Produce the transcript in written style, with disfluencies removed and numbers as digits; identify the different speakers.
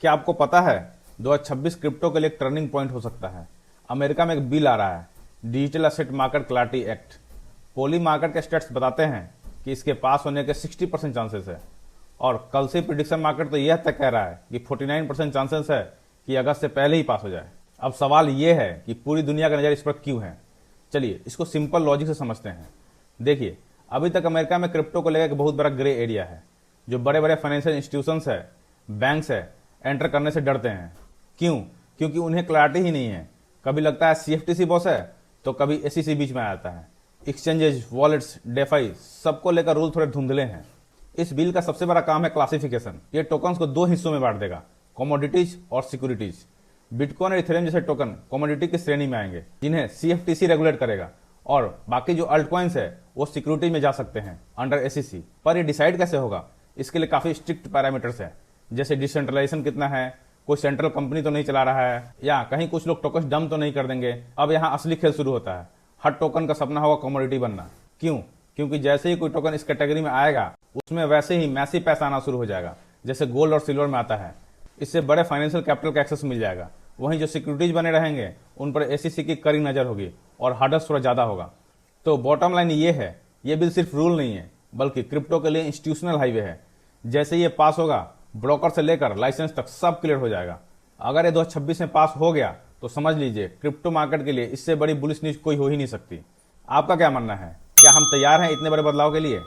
Speaker 1: क्या आपको पता है 2026 क्रिप्टो के लिए एक टर्निंग पॉइंट हो सकता है। अमेरिका में एक बिल आ रहा है, digital asset market clarity act. Polymarket के स्टेट्स बताते हैं कि इसके पास होने के 60% चांसेस है, और कल से प्रिडिक्शन मार्केट तो यह तक कह रहा है कि 49% चांसेस है कि अगस्त से पहले ही पास हो जाए। अब सवाल यह है कि पूरी दुनिया का नजर इस पर क्यों है। चलिए इसको सिंपल लॉजिक से समझते हैं। देखिए, अभी तक अमेरिका में क्रिप्टो को लेकर एक बहुत बड़ा ग्रे एरिया है। जो बड़े बड़े फाइनेंशियल इंस्टीट्यूशंस है, बैंक्स है, एंटर करने से डरते हैं। क्यों? क्योंकि उन्हें क्लैरिटी ही नहीं है। कभी लगता है CFTC बॉस है, तो कभी SEC बीच में आ जाता है। एक्सचेंजेस, वॉलेट्स, डेफाई सबको लेकर रूल थोड़े धुंधले हैं। इस बिल का सबसे बड़ा काम है क्लासिफिकेशन। ये टोकन्स को दो हिस्सों में बांट देगा, कमोडिटीज और सिक्योरिटीज। बिटकॉइन और इथेरियम जैसे टोकन कमोडिटी की श्रेणी में आएंगे, जिन्हें CFTC रेगुलेट करेगा, और बाकी जो अल्टकॉइंस है वो सिक्योरिटी में जा सकते हैं अंडर SEC। पर ये डिसाइड कैसे होगा? इसके लिए काफी स्ट्रिक्ट पैरामीटर्स है, जैसे डिसेंट्रलाइजेशन कितना है, कोई सेंट्रल कंपनी तो नहीं चला रहा है, या कहीं कुछ लोग टोकन डंप तो नहीं कर देंगे। अब यहाँ असली खेल शुरू होता है। हर टोकन का सपना होगा कमोडिटी बनना। क्यों? क्योंकि जैसे ही कोई टोकन इस कैटेगरी में आएगा, उसमें वैसे ही मैसिव पैसा आना शुरू हो जाएगा, जैसे गोल्ड और सिल्वर में आता है। इससे बड़े फाइनेंशियल कैपिटल का एक्सेस मिल जाएगा। वहीं जो सिक्योरिटीज बने रहेंगे, उन पर SEC की कड़ी नजर होगी और हर्डल्स थोड़ा ज्यादा होगा। तो बॉटम लाइन ये है, ये बिल सिर्फ रूल नहीं है, बल्कि क्रिप्टो के लिए इंस्टीट्यूशनल हाईवे है। जैसे ये पास होगा, ब्रोकर से लेकर लाइसेंस तक सब क्लियर हो जाएगा। अगर ये 2026 में पास हो गया, तो समझ लीजिए क्रिप्टो मार्केट के लिए इससे बड़ी बुलिश न्यूज कोई हो ही नहीं सकती। आपका क्या मानना है? क्या हम तैयार हैं इतने बड़े बदलाव के लिए?